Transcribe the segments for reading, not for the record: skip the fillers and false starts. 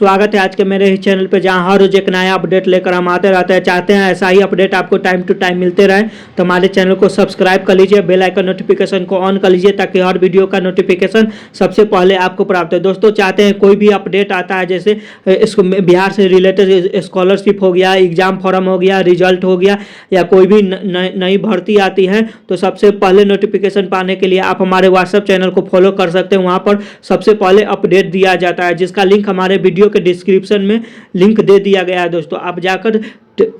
स्वागत है आज के मेरे इस चैनल पे, जहां हर रोज एक नया अपडेट लेकर हम आते रहते हैं। चाहते हैं ऐसा ही अपडेट आपको टाइम टू टाइम मिलते रहे तो हमारे चैनल को सब्सक्राइब कर लीजिए, बेल आइकन नोटिफिकेशन को ऑन कर लीजिए ताकि हर वीडियो का नोटिफिकेशन सबसे पहले आपको प्राप्त हो। दोस्तों चाहते हैं कोई भी अपडेट आता है, जैसे इसको बिहार से रिलेटेड स्कॉलरशिप हो गया, एग्जाम फॉर्म हो गया, रिजल्ट हो गया, या कोई भी नई भर्ती आती है तो सबसे पहले नोटिफिकेशन पाने के लिए आप हमारे व्हाट्सएप चैनल को फॉलो कर सकते हैं। वहाँ पर सबसे पहले अपडेट दिया जाता है, जिसका लिंक हमारे वीडियो के डिस्क्रिप्शन में लिंक दे दिया गया है। दोस्तों आप जाकर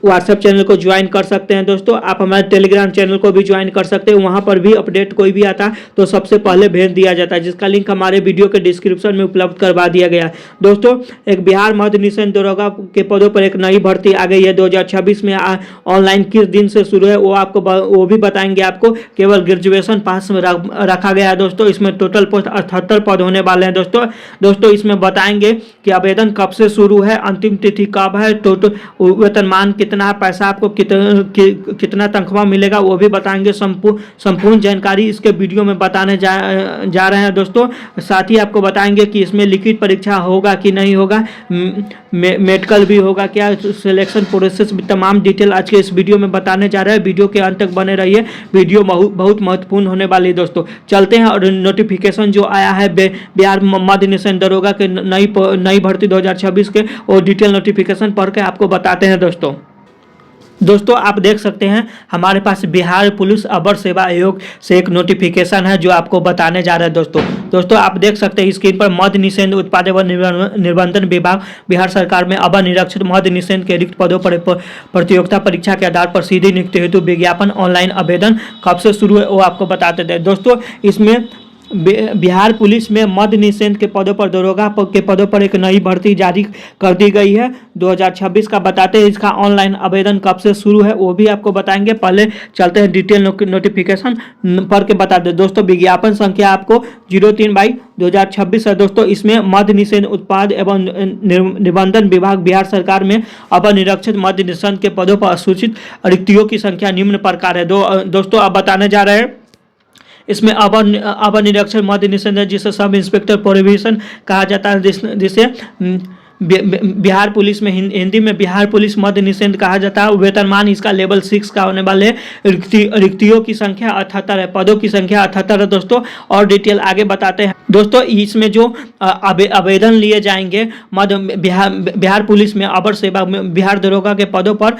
व्हाट्सएप चैनल को ज्वाइन कर सकते हैं। दोस्तों आप हमारे टेलीग्राम चैनल को भी ज्वाइन कर सकते हैं, वहां पर भी अपडेट कोई भी आता है तो सबसे पहले भेज दिया जाता है, जिसका लिंक हमारे वीडियो के डिस्क्रिप्शन में उपलब्ध करवा दिया गया है। दोस्तों एक बिहार मध्य निषेध दरोगा के पदों पर एक नई भर्ती आ गई है 2026 में। ऑनलाइन किस दिन से शुरू है वो भी बताएंगे आपको। केवल ग्रेजुएशन पास में रखा गया है। दोस्तों इसमें टोटल पोस्ट 78 पद होने वाले हैं। दोस्तों इसमें बताएंगे कि आवेदन कब से शुरू है, अंतिम तिथि कब है, टोटल वेतनमान कितना, पैसा आपको कितना तनख्वाह मिलेगा वो भी बताएंगे। संपूर्ण जानकारी इसके वीडियो में बताने जा रहे हैं। दोस्तों साथ ही आपको बताएंगे कि इसमें लिखित परीक्षा होगा कि नहीं होगा, मेडिकल भी होगा क्या, सिलेक्शन प्रोसेस, तमाम डिटेल आज के इस वीडियो में बताने जा रहे हैं। वीडियो के अंत तक बने रहिए, वीडियो बहुत महत्वपूर्ण होने वाली है। दोस्तों चलते हैं और नोटिफिकेशन जो आया है बिहार मध्य निषेध दरोगा के नई भर्ती 2026 के, और डिटेल नोटिफिकेशन पढ़ के आपको बताते हैं। दोस्तों आप देख सकते हैं हमारे पास बिहार पुलिस अवर सेवा आयोग से एक नोटिफिकेशन है जो आपको बताने जा रहा है। दोस्तों आप देख सकते हैं स्क्रीन पर मद्य निषेध उत्पाद एवं निबंधन विभाग बिहार सरकार में अवर निरीक्षक मद्य निषेध के रिक्त पदों पर प्रतियोगिता परीक्षा के आधार पर सीधी नियुक्ति हेतु विज्ञापन ऑनलाइन आवेदन कब से शुरू है वो आपको बताते थे। दोस्तों इसमें बिहार पुलिस में मद्य निषेध के पदों पर दरोगा के पदों पर एक नई भर्ती जारी कर दी गई है 2026 का। बताते हैं इसका ऑनलाइन आवेदन कब से शुरू है वो भी आपको बताएंगे। पहले चलते हैं डिटेल नोटिफिकेशन पढ़ के बता दें। दोस्तों विज्ञापन संख्या आपको 03/2026 है। दोस्तों इसमें मद्य निषेध उत्पाद एवं निबंधन विभाग बिहार सरकार में अवर निरीक्षक मद्य निषेध के पदों पर सूचित रिक्तियों की संख्या निम्न प्रकार है। दोस्तों आप बताने जा रहे हैं इसमें अवर निरीक्षक मद्य निषेध है, जिसे सब इंस्पेक्टर प्रोहिबिशन कहा जाता है, जिसे बिहार पुलिस में हिंदी में बिहार पुलिस मद्य निषेध कहा जाता है। वेतनमान इसका लेवल 6 का होने वाले है। रिक्तियों की संख्या 78 है, पदों की संख्या 78 है। दोस्तों और डिटेल आगे बताते हैं। दोस्तों इसमें जो आवेदन लिए जाएंगे बिहार पुलिस में अवर सेवा में बिहार दरोगा के पदों पर।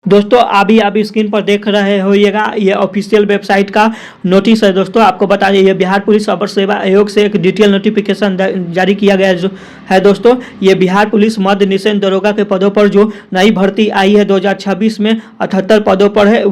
दोस्तों आप स्क्रीन पर देख रहे होइएगा, ये ऑफिशियल वेबसाइट का नोटिस है। दोस्तों आपको बता दें ये बिहार पुलिस अवर सेवा आयोग से एक डिटेल नोटिफिकेशन जारी किया गया है। दोस्तों ये बिहार पुलिस मद्य निषेध दरोगा के पदों पर जो नई भर्ती आई है 2026 में 78 पदों पर है,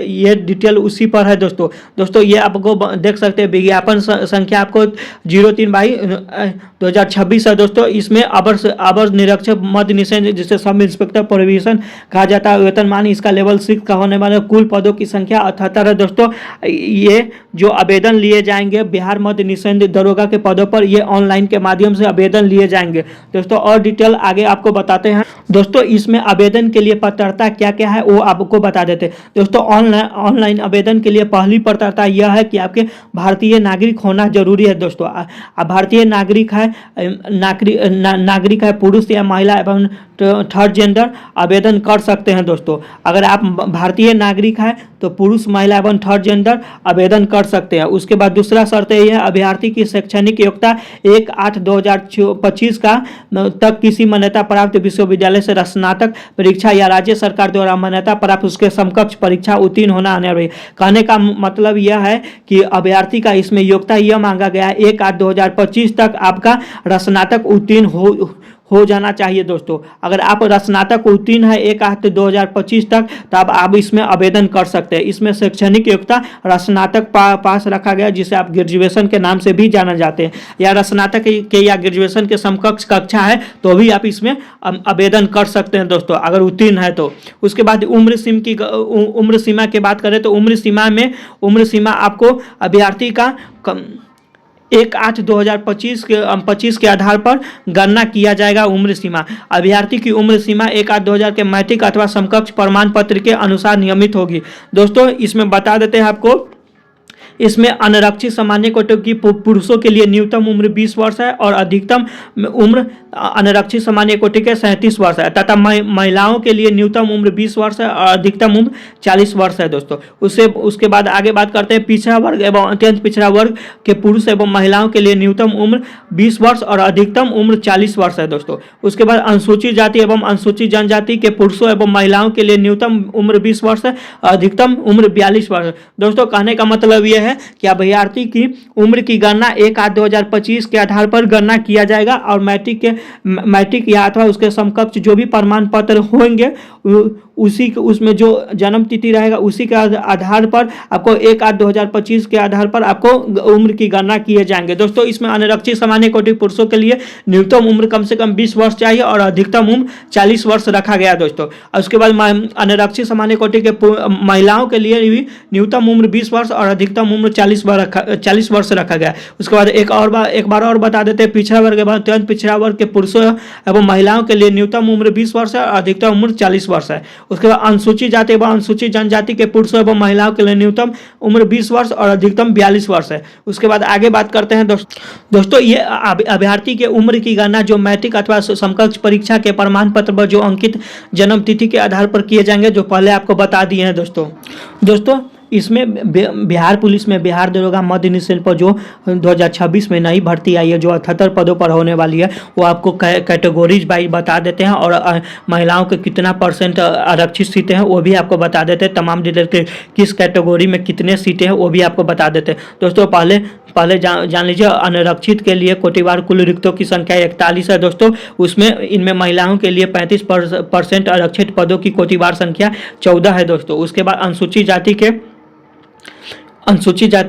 ये डिटेल उसी पर है। दोस्तों ये आपको देख सकते हैं विज्ञापन संख्या आपको 03/2026 है। दोस्तों इसमें अवर निरीक्षक मद्य निषेध जिसे सब इंस्पेक्टर प्रोहिबिशन कहा जाता है, वेतनमान इसका लेवल 6 का होने वाला, कुल पदों की संख्या 78 है। दोस्तों ये जो आवेदन लिए जाएंगे बिहार मद्य निषेध दरोगा के पदों पर, ये ऑनलाइन के माध्यम से आवेदन लिए जाएंगे। दोस्तों और डिटेल आगे आपको बताते हैं। दोस्तों इसमें आवेदन के लिए पात्रता क्या क्या है वो आपको बता देते हैं। दोस्तों ऑनलाइन आवेदन के लिए पहली पात्रता यह है कि आपके भारतीय नागरिक होना जरूरी है। दोस्तों आप भारतीय नागरिक है, पुरुष या महिला एवं थर्ड जेंडर आवेदन कर सकते हैं। दोस्तों अगर आप भारतीय नागरिक हैं तो पुरुष, महिला एवं थर्ड जेंडर आवेदन कर सकते हैं। उसके बाद दूसरा शर्त यह है अभ्यर्थी की शैक्षणिक योग्यता 1/8/2025 का तक किसी मान्यता प्राप्त विश्वविद्यालय से स्नातक परीक्षा या राज्य सरकार द्वारा मान्यता प्राप्त उसके समकक्ष परीक्षा उत्तीर्ण होना अनिवार्य। कहने का मतलब यह है कि अभ्यर्थी का इसमें योग्यता यह मांगा गया है 1/8/2025 तक आपका स्नातक उत्तीर्ण हो जाना चाहिए। दोस्तों अगर आप स्नातक उत्तीर्ण है 1/8/2025 तक तब आप इसमें आवेदन कर सकते हैं। इसमें शैक्षणिक योग्यता स्नातक पास रखा गया, जिसे आप ग्रेजुएशन के नाम से भी जाना जाते हैं, या स्नातक के या ग्रेजुएशन के समकक्ष कक्षा है तो भी आप इसमें आवेदन कर सकते हैं। दोस्तों अगर उत्तीर्ण है तो उसके बाद उम्र सीमा की बात करें तो उम्र सीमा आपको अभ्यर्थी का 1/8/2025 के आधार पर गणना किया जाएगा। उम्र सीमा अभ्यर्थी की उम्र सीमा 1/8/2000 के मैट्रिक अथवा समकक्ष प्रमाण पत्र के अनुसार नियमित होगी। दोस्तों इसमें बता देते हैं आपको इसमें अनारक्षित सामान्य कोटे की पुरुषों के लिए न्यूनतम उम्र 20 वर्ष है और अधिकतम उम्र अनारक्षित सामान्य कोटि के 37 वर्ष है तथा महिलाओं के लिए न्यूनतम उम्र 20 वर्ष है और अधिकतम उम्र 40 वर्ष है दोस्तों। उसके बाद आगे बात करते हैं पिछड़ा वर्ग एवं अत्यंत पिछड़ा वर्ग के पुरुष एवं महिलाओं के लिए न्यूनतम उम्र 20 वर्ष और अधिकतम उम्र 40 वर्ष है दोस्तों। उसके बाद अनुसूचित जाति एवं अनुसूचित जनजाति के पुरुषों एवं महिलाओं के लिए न्यूनतम उम्र 20 वर्ष है और अधिकतम उम्र 42 वर्ष है दोस्तों। कहने का मतलब यह है कि अभ्यर्थी की उम्र की गणना 1/8/2025 के आधार पर गणना किया जाएगा और मैट्रिक या अथवा उसके समकक्ष जो भी प्रमाण पत्र होंगे उसी उसमें जो जन्म तिथि रहेगा उसी के आधार पर आपको 1/8/2025 के आधार पर आपको उम्र की गणना किए जाएंगे दोस्तों। इसमें अनारक्षित सामान्य कोटि पुरुषों के लिए न्यूनतम उम्र कम से कम 20 वर्ष चाहिए और अधिकतम उम्र 40 वर्ष रखा गया दोस्तों। और उसके बाद अनारक्षित सामान्य कोटि के महिलाओं के लिए भी न्यूनतम उम्र 20 वर्ष और अधिकतम उम्र 40 वर्ष रखा गया। उसके बाद एक बार और बता देते हैं पिछड़ा वर्ग एवं अत्यंत पिछड़ा वर्ग के पुरुषों एवं महिलाओं के लिए न्यूनतम उम्र 20 वर्ष है और अधिकतम उम्र 40 वर्ष है। उसके बाद अनुसूचित जाति एवं अनुसूचित जनजाति के पुरुषों एवं महिलाओं के लिए न्यूनतम उम्र 20 वर्ष और अधिकतम 42 वर्ष है। उसके बाद आगे बात करते हैं दोस्तों ये अभ्यर्थी के उम्र की गणना जो मैट्रिक अथवा समकक्ष परीक्षा के प्रमाण पत्र पर जो अंकित जन्म तिथि के आधार पर किए जाएंगे जो पहले आपको बता दिए हैं दोस्तों। इसमें बिहार पुलिस में बिहार दरोगा मध्य निषेध पर जो 2026 में नई भर्ती आई है जो 78 पदों पर होने वाली है वो आपको कैटेगरीज वाइज बता देते हैं और महिलाओं के कितना % आरक्षित सीटें हैं वो भी आपको बता देते हैं। तमाम डिटेल के किस कैटेगरी में कितने सीटें हैं वो भी आपको बता देते हैं दोस्तों। पहले जान लीजिए अनारक्षित के लिए कोटिवार कुल रिक्तों की संख्या 41 है दोस्तों। उसमें इनमें महिलाओं के लिए 35% आरक्षित पदों की कोटिवार संख्या 14 है दोस्तों। उसके बाद अनुसूचित जाति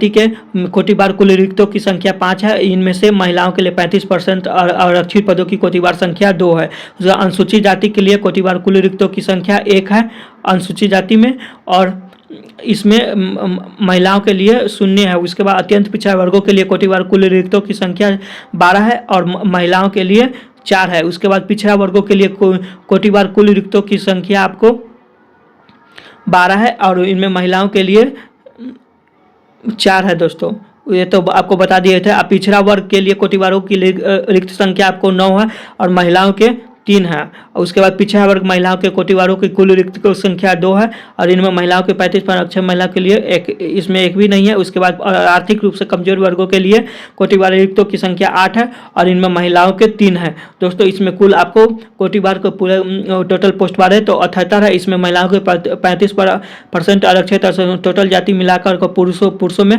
के कोटिवार कुल रिक्तों की संख्या 5 है। इनमें से महिलाओं के लिए 35% आरक्षित पदों की कोटिवार संख्या 2 है। अनुसूचित जाति के लिए कोटिवार कुल रिक्तों की संख्या 1 है अनुसूचित जाति में और इसमें महिलाओं के लिए 0 है। उसके बाद अत्यंत पिछड़ा वर्गों के लिए कोटिवार कुल रिक्तों की संख्या 12 है और महिलाओं के लिए 4 है। उसके बाद पिछड़ा वर्गों के लिए कोटिवार कुल रिक्तों की संख्या आपको 12 है और इनमें महिलाओं के लिए 4 है दोस्तों। ये तो आपको बता दिए थे। अब पिछड़ा वर्ग के लिए कोटिवारों की रिक्त संख्या आपको 9 है और महिलाओं के 3 है। और उसके बाद पिछड़ा वर्ग महिलाओं के कोटिवारों की कुल रिक्त की संख्या 2 है और इनमें महिलाओं के 35% अक्षम महिला के लिए इसमें एक भी नहीं है। उसके बाद आर्थिक रूप से कमजोर वर्गों के लिए कोटिवार रिक्तों की संख्या 8 है और इनमें महिलाओं के 3 है दोस्तों। इसमें कुल आपको कोटिवार को पूरे टोटल पोस्ट बार है तो 78 है। इसमें महिलाओं के 35% आरक्षित टोटल जाति मिलाकर पुरुषों में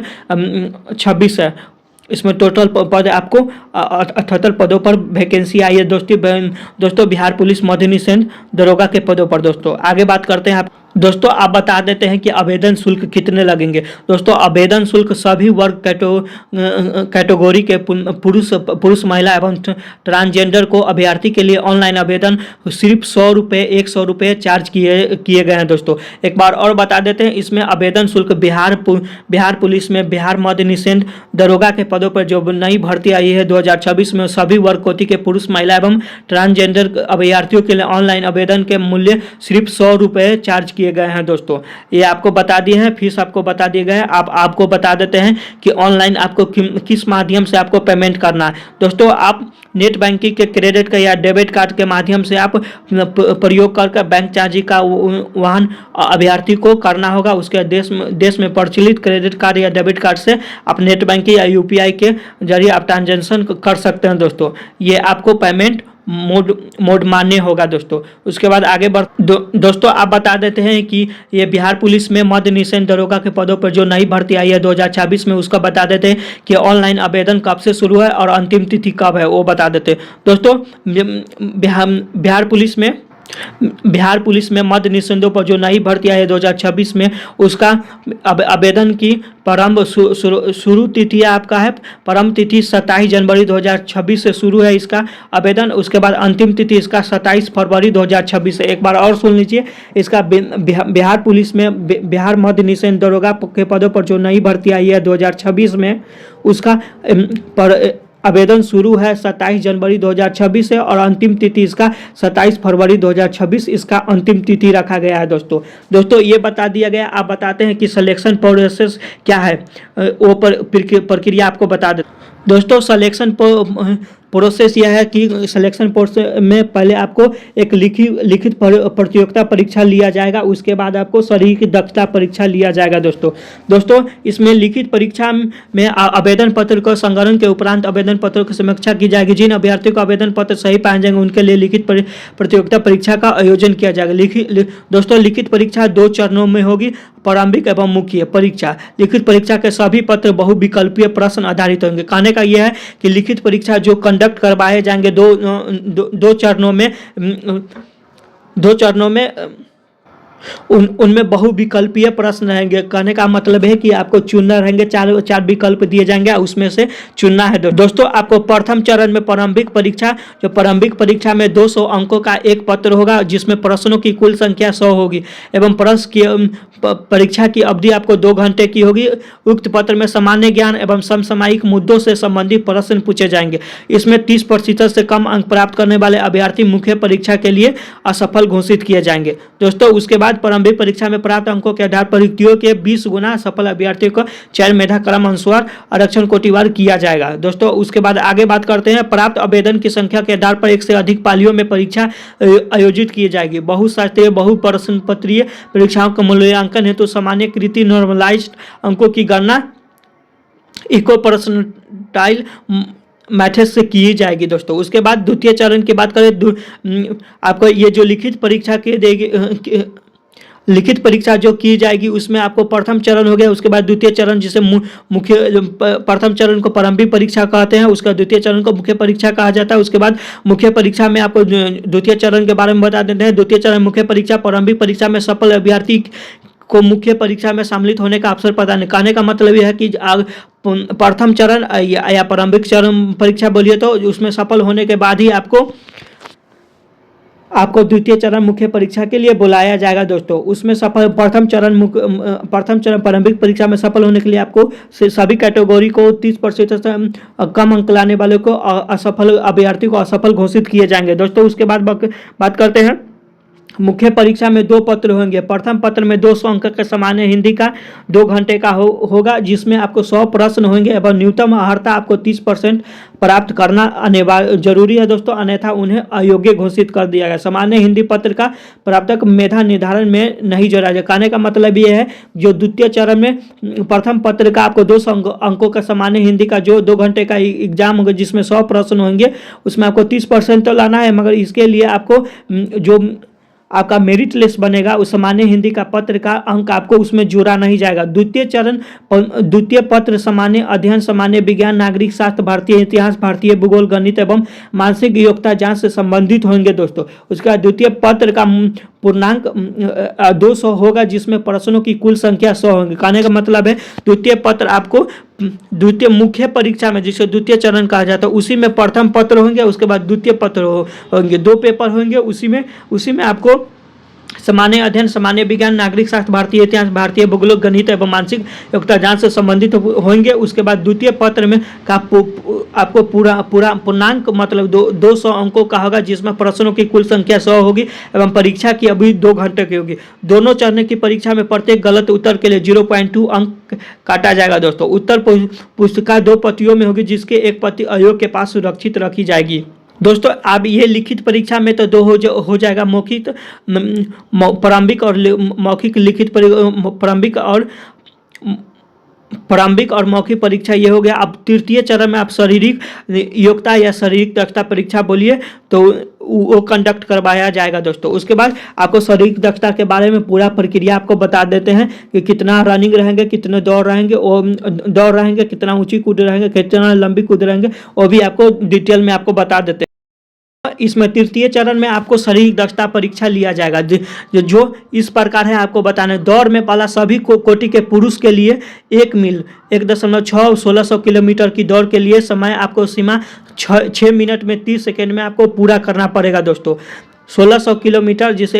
26 है। इसमें टोटल पद आपको 78 पदों पर वैकेंसी आई है दोस्तों बिहार पुलिस मध्य निषेध दरोगा के पदों पर दोस्तों। आगे बात करते हैं दोस्तों आप बता देते हैं कि आवेदन शुल्क कितने लगेंगे दोस्तों। आवेदन शुल्क सभी वर्ग कैटेगरी के पुरुष महिला एवं ट्रांसजेंडर को अभ्यर्थी के लिए ऑनलाइन आवेदन सिर्फ 100 रुपये चार्ज किए गए हैं दोस्तों। एक बार और बता देते हैं इसमें आवेदन शुल्क बिहार पुलिस में बिहार मध्य निषेध दरोगा के पदों पर जो नई भर्ती आई है 2026 में सभी वर्ग कोटि के पुरुष महिला एवं ट्रांसजेंडर अभ्यर्थियों के लिए ऑनलाइन आवेदन के मूल्य सिर्फ 100 रुपये चार्ज किए गए हैं दोस्तों। ये आपको बता दिए हैं, फीस आपको बता दिए गए हैं। आपको बता देते हैं कि ऑनलाइन आपको किस माध्यम से आपको पेमेंट करना है दोस्तों। आप नेट बैंकिंग के क्रेडिट का या डेबिट कार्ड के माध्यम से आप प्रयोग करके बैंक चार्ज का वाहन अभ्यर्थी को करना होगा। उसके देश में प्रचलित क्रेडिट कार्ड या डेबिट कार्ड से आप नेट बैंकिंग या UPI के जरिए आप ट्रांजेक्शन कर सकते हैं दोस्तों। ये आपको पेमेंट मोड मान्य होगा दोस्तों। उसके बाद आगे दोस्तों आप बता देते हैं कि ये बिहार पुलिस में मध्य निषेध दरोगा के पदों पर जो नई भर्ती आई है 2026 में उसका बता देते हैं कि ऑनलाइन आवेदन कब से शुरू है और अंतिम तिथि कब है वो बता देते हैं दोस्तों। बिहार पुलिस में मध्य निषेधों पर जो नई भर्ती आई है 2026 में उसका आवेदन की प्रारंभ शुरू तिथि आपका है प्रारंभ तिथि 27 जनवरी 2026 से शुरू है इसका आवेदन। उसके बाद अंतिम तिथि इसका 27 फरवरी 2026 है। एक बार और सुन लीजिए इसका बिहार पुलिस में बिहार मध्य निषेध दरोगा के पदों पर जो नई भर्ती आई है 2026 में उसका आवेदन शुरू है 27 जनवरी 2026 से और अंतिम तिथि इसका 27 फरवरी 2026 इसका अंतिम तिथि रखा गया है दोस्तों ये बता दिया गया। आप बताते हैं कि सिलेक्शन प्रोसेस क्या है, वो प्रक्रिया आपको बता दे दोस्तों। सिलेक्शन प्रोसेस यह है कि सिलेक्शन प्रोसेस में पहले आपको एक लिखित प्रतियोगिता परीक्षा लिया जाएगा, उसके बाद आपको शारीरिक दक्षता परीक्षा लिया जाएगा दोस्तों इसमें लिखित परीक्षा में आवेदन पत्र को संग्रहण के उपरांत आवेदन पत्रों की समीक्षा की जाएगी। जिन अभ्यर्थियों को आवेदन पत्र सही पाए जाएंगे उनके लिए लिखित प्रतियोगिता परीक्षा का आयोजन किया जाएगा। दोस्तों लिखित परीक्षा 2 चरणों में होगी, प्रारंभिक एवं मुख्य परीक्षा। लिखित परीक्षा के सभी पत्र बहुविकल्पीय प्रश्न आधारित होंगे। कहने का यह है कि लिखित परीक्षा जो कंडक्ट करवाए जाएंगे दो चरणों में उनमें बहुविकल्पीय प्रश्न रहेंगे। कहने का मतलब है कि आपको चुनना रहेंगे, चार विकल्प दिए जाएंगे, उसमें से चुनना है दोस्तों। आपको प्रथम चरण में प्रारंभिक परीक्षा में 200 अंकों का एक पत्र होगा जिसमें प्रश्नों की कुल संख्या 100 होगी एवं प्रश्न की परीक्षा की अवधि आपको 2 घंटे की होगी। उक्त पत्र में सामान्य ज्ञान एवं समसामयिक मुद्दों से संबंधित प्रश्न पूछे जाएंगे। इसमें 30% से कम अंक प्राप्त करने वाले अभ्यर्थी मुख्य परीक्षा के लिए असफल घोषित किए जाएंगे दोस्तों। उसके बाद प्रारंभिक परीक्षा में प्राप्त अंकों के आधार पर रिक्तियों के 20 गुना सफल अभ्यर्थियों को चयन मेधा क्रम अनुसार आरक्षण कोटिवार किया जाएगा दोस्तों। उसके बाद आगे बात करते हैं। प्राप्त आवेदन की संख्या के आधार पर 1 से अधिक पालियों में परीक्षा आयोजित की जाएगी। बहुशास्त्रीय बहुप्रश्न पत्रीय परीक्षाओं का मूल्यांकन हेतु सामान्यकृत नॉर्मलाइज्ड अंकों की गणना इको पर्सनटाइल मैथड से की जाएगी दोस्तों। उसके बाद द्वितीय चरण की बात करें, आपको ये जो लिखित परीक्षा जो की जाएगी उसमें आपको प्रथम चरण हो गया, उसके बाद द्वितीय चरण जिसे प्रथम चरण को प्रारंभिक परीक्षा कहते हैं, उसका द्वितीय चरण को मुख्य परीक्षा कहा जाता है। उसके बाद मुख्य परीक्षा में आपको द्वितीय चरण के बारे में बता देते हैं। द्वितीय चरण मुख्य परीक्षा प्रारंभिक परीक्षा में सफल अभ्यर्थी को मुख्य परीक्षा में सम्मिलित होने का अवसर प्रदान। कहने का मतलब यह है कि प्रथम चरण या प्रारंभिक चरण परीक्षा बोलिए तो उसमें सफल होने के बाद ही आपको द्वितीय चरण मुख्य परीक्षा के लिए बुलाया जाएगा दोस्तों। उसमें सफल प्रथम चरण प्रारंभिक परीक्षा में सफल होने के लिए आपको सभी कैटेगरी को 30% से कम अंक लाने वाले को असफल अभ्यर्थी को असफल घोषित किए जाएंगे दोस्तों। उसके बाद बात करते हैं। मुख्य परीक्षा में 2 पत्र होंगे। प्रथम पत्र में 200 अंक का सामान्य हिंदी का 2 घंटे का होगा जिसमें आपको 100 प्रश्न होंगे एवं न्यूनतम अर्हता आपको 30% प्राप्त करना अनिवार्य जरूरी है दोस्तों, अन्यथा उन्हें अयोग्य घोषित कर दिया गया। सामान्य हिंदी पत्र का प्राप्तक मेधा निर्धारण में नहीं जोड़ा जाए। कहने का मतलब ये है जो द्वितीय चरण में प्रथम पत्र का आपको 200 अंकों का सामान्य हिंदी का जो 2 घंटे का एग्जाम होगा जिसमें 100 प्रश्न होंगे उसमें आपको 30% तो लाना है, मगर इसके लिए आपको जो आपका मेरिट लिस्ट बनेगा उस सामान्य हिंदी का पत्र का अंक आपको उसमें जोड़ा नहीं जाएगा। द्वितीय पत्र सामान्य अध्ययन, सामान्य विज्ञान, नागरिक शास्त्र, भारतीय इतिहास, भारतीय भूगोल, गणित एवं मानसिक योग्यता जांच से संबंधित होंगे दोस्तों। उसका द्वितीय पत्र का पूर्णांक 200 होगा जिसमें प्रश्नों की कुल संख्या 100 होंगी। कहने का मतलब है द्वितीय पत्र आपको द्वितीय मुख्य परीक्षा में जिसे द्वितीय चरण कहा जाता है उसी में प्रथम पत्र होंगे, उसके बाद द्वितीय पत्र होंगे, 2 पेपर होंगे। उसी में आपको सामान्य अध्ययन, सामान्य विज्ञान, नागरिक शास्त्र, भारतीय इतिहास, भारतीय भूगोल, गणित एवं मानसिक योग्यता जांच से संबंधित होंगे। उसके बाद द्वितीय पत्र में आपको पूरा पूर्णांक मतलब 200 अंकों का होगा जिसमें प्रश्नों की कुल संख्या 100 होगी एवं परीक्षा की अवधि 2 घंटे की होगी। दोनों चरण की परीक्षा में प्रत्येक गलत उत्तर के लिए 0.2 अंक काटा जाएगा दोस्तों। उत्तर पुस्तिका 2 प्रतियों में होगी जिसके एक प्रति आयोग के पास सुरक्षित रखी जाएगी दोस्तों। अब ये लिखित परीक्षा में तो 2 हो जाएगा, मौखिक प्रारंभिक और मौखिक लिखित प्रारंभिक और मौखिक परीक्षा ये हो गया। अब तृतीय चरण में आप शारीरिक योग्यता या शारीरिक दक्षता परीक्षा बोलिए तो वो कंडक्ट करवाया जाएगा दोस्तों। उसके बाद आपको शारीरिक दक्षता के बारे में पूरा प्रक्रिया आपको बता देते हैं कि कितना रनिंग रहेंगे, कितने दौड़ रहेंगे, कितना ऊंची कूद रहेंगे, कितना लंबी कूद रहेंगे, वो भी आपको डिटेल में आपको बता देते हैं। इसमें तृतीय चरण में आपको शारीरिक दक्षता परीक्षा लिया जाएगा जो इस प्रकार है आपको बताने। दौड़ में पहला सभी कोटि के पुरुष के लिए 1 मील 1.6 1600 किलोमीटर की दौड़ के लिए समय आपको सीमा 6 मिनट में 30 सेकेंड में आपको पूरा करना पड़ेगा दोस्तों। 1600 किलोमीटर, जिसे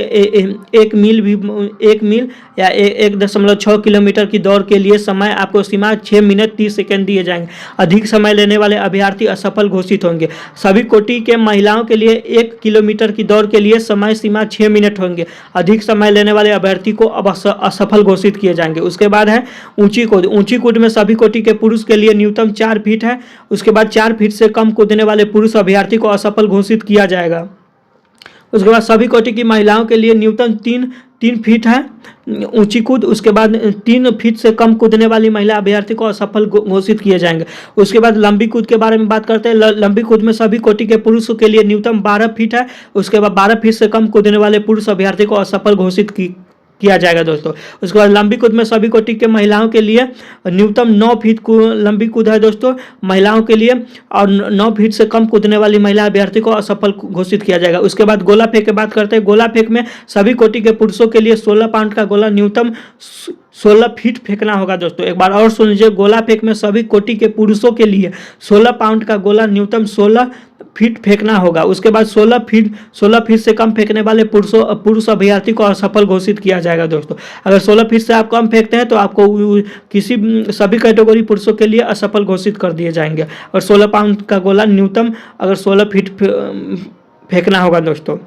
1 मील या 1.6 किलोमीटर की दौड़ के लिए समय आपको सीमा 6 मिनट 30 सेकंड दिए जाएंगे। अधिक समय लेने वाले अभ्यर्थी असफल घोषित होंगे। सभी कोटि के महिलाओं के लिए 1 किलोमीटर की दौड़ के लिए समय सीमा 6 मिनट होंगे। अधिक समय लेने वाले अभ्यर्थी को अब असफल घोषित किए जाएंगे। उसके बाद है ऊंची कूद। ऊंची कूद में सभी कोटि के पुरुष के लिए न्यूनतम 4 फीट है। उसके बाद 4 फीट से कम कूदने वाले पुरुष अभ्यर्थी को असफल घोषित किया जाएगा। उसके बाद सभी कोटि की महिलाओं के लिए न्यूनतम 3 फीट है ऊंची कूद। उसके बाद 3 फीट से कम कूदने वाली महिला अभ्यर्थी को असफल घोषित किए जाएंगे। उसके बाद लंबी कूद के बारे में बात करते हैं। लंबी कूद में सभी कोटि के पुरुषों के लिए न्यूनतम 12 फीट है। उसके बाद 12 फीट से कम कूदने वाले पुरुष अभ्यर्थी को असफल घोषित किया जाएगा दोस्तों। उसके बाद लंबी कूद में सभी कोटि के महिलाओं के लिए न्यूनतम 9 फीट लंबी कूद है दोस्तों महिलाओं के लिए, और 9 फीट से कम कूदने वाली महिला अभ्यर्थी को असफल घोषित किया जाएगा। उसके बाद गोला फेंक की बात करते हैं। गोला फेंक में सभी कोटि के पुरुषों के लिए 16 पाउंड का गोला न्यूनतम 16 फीट फेंकना होगा दोस्तों। एक बार और सुन लीजिए, गोला फेंक में सभी कोटि के पुरुषों के लिए 16 पाउंड का गोला न्यूनतम 16 फीट फेंकना होगा। उसके बाद 16 फीट से कम फेंकने वाले पुरुष अभ्यर्थी को असफल घोषित किया जाएगा दोस्तों। अगर 16 फीट से आप कम फेंकते हैं तो आपको सभी कैटेगरी पुरुषों के लिए असफल घोषित कर दिए जाएंगे। और 16 पाउंड का गोला न्यूनतम अगर 16 फीट फेंकना होगा दोस्तों।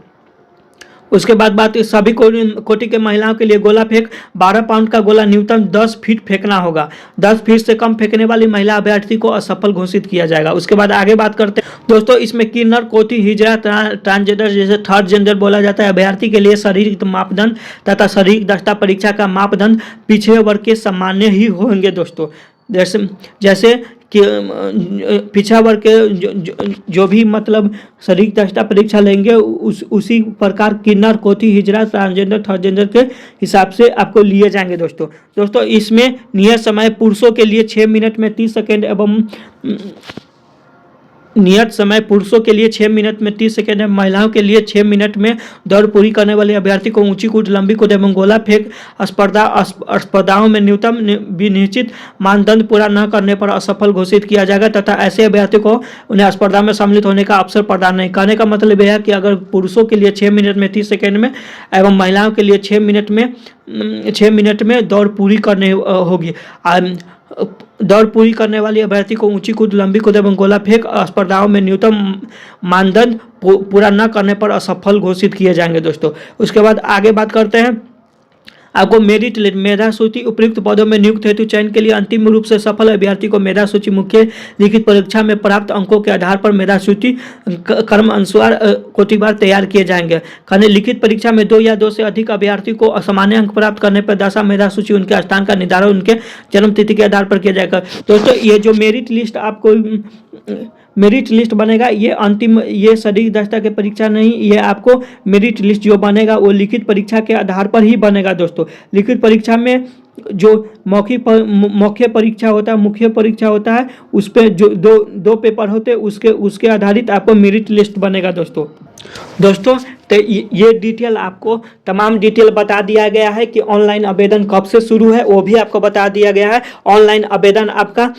उसके बाद बात सभी कोटि के महिलाओं के लिए गोला फेंक 12 पाउंड का गोला न्यूनतम 10 फीट फेंकना होगा। 10 फीट से कम फेंकने वाली महिला अभ्यर्थी को असफल घोषित किया जाएगा। उसके बाद आगे बात करते हैं दोस्तों। इसमें किन्नर, कोटी, हिजड़ा, ट्रांसजेंडर जैसे थर्ड जेंडर बोला जाता है अभ्यर्थी के लिए शारीरिक मापदंड तथा शारीरिक दक्षता परीक्षा का मापदंड पिछड़े वर्ग के सामान्य ही होंगे दोस्तों। जैसे कि पिछड़ा वर्ग के जो भी मतलब शारीरिक दक्षता परीक्षा लेंगे उसी प्रकार किन्नर, कोटी, हिजड़ा, ट्रांसजेंडर, थर्ड जेंडर के हिसाब से आपको लिए जाएंगे दोस्तों। इसमें नियत समय पुरुषों के लिए 6 मिनट में 30 सेकेंड एवं नियत समय पुरुषों के लिए 6 मिनट में 30 सेकेंड है। महिलाओं के लिए 6 मिनट में दौड़ पूरी करने वाले अभ्यर्थी को ऊंची कूद, लंबी कूद एवं गोला फेंक स्पर्धाओं में न्यूनतम निश्चित मानदंड पूरा न करने पर असफल घोषित किया जाएगा तथा ऐसे अभ्यर्थी को उन्हें स्पर्धा में सम्मिलित होने का अवसर प्रदान नहीं। कहने का मतलब यह है कि अगर पुरुषों के लिए 6 मिनट में 30 सेकेंड में एवं महिलाओं के लिए 6 मिनट में दौड़ पूरी करनी होगी। दौड़ पूरी करने वाली अभ्यर्थी को ऊंची कूद, लंबी कूद एवं गोला फेंक स्पर्धाओं में न्यूनतम मानदंड पूरा न करने पर असफल घोषित किए जाएंगे दोस्तों। उसके बाद आगे बात करते हैं। आपको मेरिट लिस्ट मेधा सूची उपयुक्त पदों में नियुक्त हेतु चयन के लिए अंतिम रूप से सफल अभ्यर्थी को मेधा सूची मुख्य लिखित परीक्षा में प्राप्त अंकों के आधार पर मेधा सूची क्रम अनुसार कोटिवार तैयार किए जाएंगे। लिखित परीक्षा में 2 या 2 से अधिक अभ्यर्थी को असामान्य अंक प्राप्त करने पर दशा मेधा सूची उनके स्थान का निर्धारण उनके जन्म तिथि के आधार पर किया जाएगा। दोस्तों ये जो मेरिट लिस्ट बनेगा ये अंतिम, ये शारीरिक दक्षता की परीक्षा नहीं, ये आपको मेरिट लिस्ट जो बनेगा वो लिखित परीक्षा के आधार पर ही बनेगा दोस्तों। लिखित परीक्षा में जो मुख्य परीक्षा होता है उस पर जो दो पेपर होते हैं उसके आधारित आपको मेरिट लिस्ट बनेगा दोस्तों। तो ये डिटेल आपको तमाम डिटेल बता दिया गया है कि ऑनलाइन आवेदन कब से शुरू है वो भी आपको बता दिया गया है। ऑनलाइन आवेदन आपका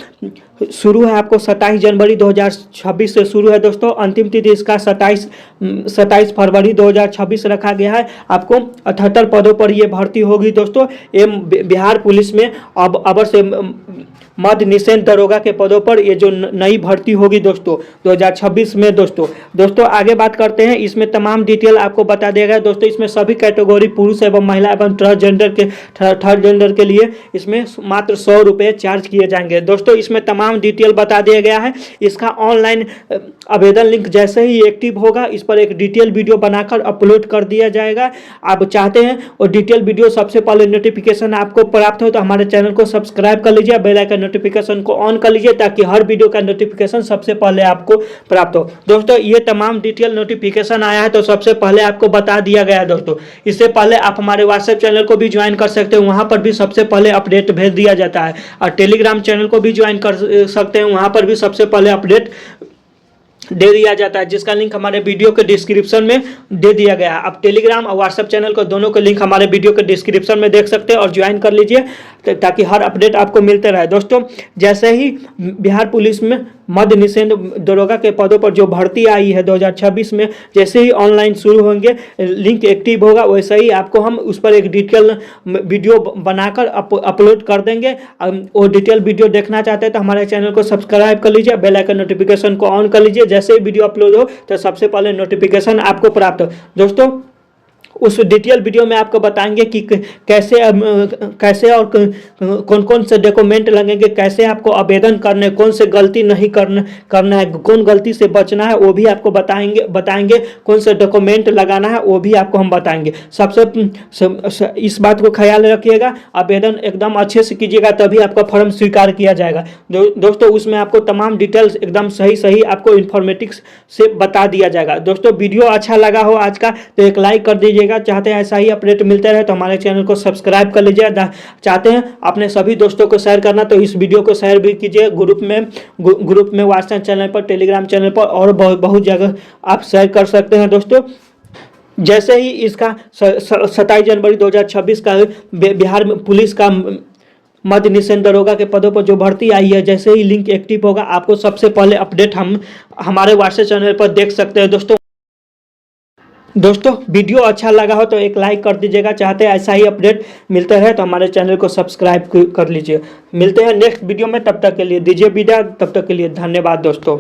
शुरू है आपको 27 जनवरी 2026 से शुरू है दोस्तों। अंतिम तिथि इसका 27 फरवरी 2026 रखा गया है। आपको 78 पदों पर ये भर्ती होगी दोस्तों। ये बिहार पुलिस में अब अवर से मध्य निषेध दरोगा के पदों पर ये जो नई भर्ती होगी दोस्तों 2026 में दोस्तों आगे बात करते हैं। इसमें तमाम डिटेल आपको बता दिया गया दोस्तों। इसमें सभी कैटेगरी पुरुष एवं महिला एवं थर्ड जेंडर के लिए इसमें मात्र 100 रुपये चार्ज किए जाएंगे दोस्तों। इसमें तमाम डिटेल बता दिया गया है। इसका ऑनलाइन आवेदन लिंक जैसे ही एक्टिव होगा इस पर एक डिटेल वीडियो बनाकर अपलोड कर दिया जाएगा। आप चाहते हैं और डिटेल वीडियो सबसे पहले नोटिफिकेशन आपको प्राप्त हो तो हमारे चैनल को सब्सक्राइब कर लीजिए, बेल आइकन नोटिफिकेशन को ऑन कर लीजिए ताकि हर वीडियो का नोटिफिकेशन सबसे पहले आपको प्राप्त हो दोस्तों। ये तमाम डिटेल नोटिफिकेशन आया है तो सबसे पहले आपको बता दिया गया है दोस्तों। इससे पहले आप हमारे व्हाट्सएप चैनल को भी ज्वाइन कर सकते हैं, वहां पर भी सबसे पहले अपडेट भेज दिया जाता है। और टेलीग्राम चैनल को भी ज्वाइन कर सकते हैं, वहां पर भी सबसे पहले अपडेट दे दिया जाता है, जिसका लिंक हमारे वीडियो के डिस्क्रिप्शन में दे दिया गया है। आप टेलीग्राम और व्हाट्सएप चैनल को दोनों के लिंक हमारे वीडियो के डिस्क्रिप्शन में देख सकते हैं और ज्वाइन कर लीजिए ताकि हर अपडेट आपको मिलते रहे। दोस्तों जैसे ही बिहार पुलिस में मद्य निषेध दरोगा के पदों पर जो भर्ती आई है 2026 में, जैसे ही ऑनलाइन शुरू होंगे, लिंक एक्टिव होगा, वैसे ही आपको हम उस पर एक डिटेल वीडियो बनाकर अपलोड कर देंगे। वो डिटेल वीडियो देखना चाहते हैं तो हमारे चैनल को सब्सक्राइब कर लीजिए, बेल आइकन नोटिफिकेशन को ऑन कर लीजिए। जैसे ही वीडियो अपलोड हो तो सबसे पहले नोटिफिकेशन आपको प्राप्त हो। दोस्तों उस डिटेल वीडियो में आपको बताएंगे कि कैसे और कौन कौन से डॉक्यूमेंट लगेंगे, कैसे आपको आवेदन करने, कौन से गलती नहीं करना है, कौन गलती से बचना है वो भी आपको बताएंगे कौन से डॉक्यूमेंट लगाना है वो भी आपको हम बताएंगे। सबसे इस बात को ख्याल रखिएगा, आवेदन एकदम अच्छे से कीजिएगा तभी आपका फॉर्म स्वीकार किया जाएगा। दोस्तों उसमें आपको तमाम डिटेल्स एकदम सही आपको इन्फॉर्मेटिक्स से बता दिया जाएगा। दोस्तों वीडियो अच्छा लगा हो आज का तो एक लाइक कर दीजिएगा। चाहते हैं ऐसा ही अपडेट मिलते रहे तो हमारे चैनल को सब्सक्राइब कर लीजिए। चाहते हैं अपने सभी दोस्तों को शेयर करना तो इस वीडियो को शेयर भी कीजिए ग्रुप में व्हाट्सएप चैनल पर, टेलीग्राम चैनल पर और बहुत जगह आप शेयर कर सकते हैं। दोस्तों जैसे ही इसका 27 जनवरी 2026 का बिहार पुलिस का मद्य निषेध दरोगा के पदों पर जो भर्ती आई है, जैसे ही लिंक एक्टिव होगा आपको सबसे पहले अपडेट हम हमारे व्हाट्सएप चैनल पर देख सकते हैं। दोस्तों वीडियो अच्छा लगा हो तो एक लाइक कर दीजिएगा। चाहते हैं ऐसा ही अपडेट मिलते रहे तो हमारे चैनल को सब्सक्राइब कर लीजिए। मिलते हैं नेक्स्ट वीडियो में, तब तक के लिए दीजिए विदा। तब तक के लिए धन्यवाद दोस्तों।